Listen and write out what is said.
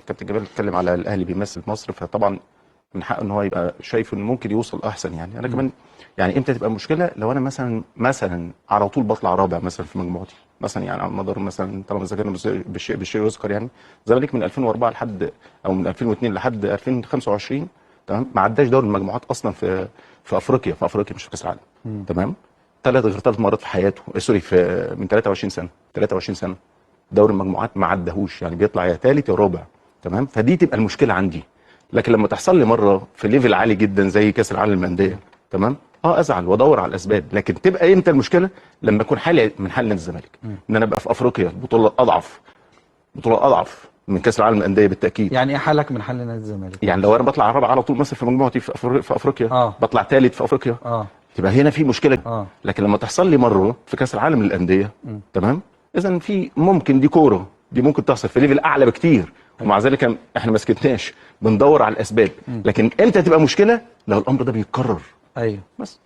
كابتن جمال اتكلم على الاهلي بيمثل مصر، فطبعا من حقه ان هو يبقى شايف انه ممكن يوصل احسن. يعني انا كمان يعني امتى تبقى مشكله؟ لو انا مثلا على طول بطلع رابع مثلا في مجموعتي مثلا، يعني على مدار مثلا طالما ذكرنا بالشيء يذكر، يعني الزمالك من 2004 لحد او من 2002 لحد 2025 تمام ما عداش دوري المجموعات اصلا في افريقيا، مش في كاس العالم. تمام. غير ثلاث مرات في حياته، سوري، في من 23 سنه دوري المجموعات ما عدهوش، يعني بيطلع يا ثالث يا رابع. تمام. فدي تبقى المشكله عندي. لكن لما تحصل لي مره في ليفل عالي جدا زي كاس العالم للانديه، تمام، ازعل وادور على الاسباب. لكن تبقى امتى المشكله؟ لما يكون حالي من حال نادي الزمالك، ان انا ابقى في افريقيا بطوله اضعف من كاس العالم للانديه بالتاكيد. يعني ايه حالك من حل نادي الزمالك؟ يعني لو انا بطلع رابع على طول مثلا في مجموعتي في افريقيا، بطلع ثالث في افريقيا، تبقى هنا في مشكله. لكن لما تحصل لي مره في كاس العالم للانديه، تمام، اذا في ممكن دي كوره، دي ممكن تحصل في ليفل اعلى بكتير، ومع ذلك احنا ما سكتناش، بندور على الاسباب. لكن امتى تبقى مشكله؟ لو الامر ده بيتكرر. ايوه بس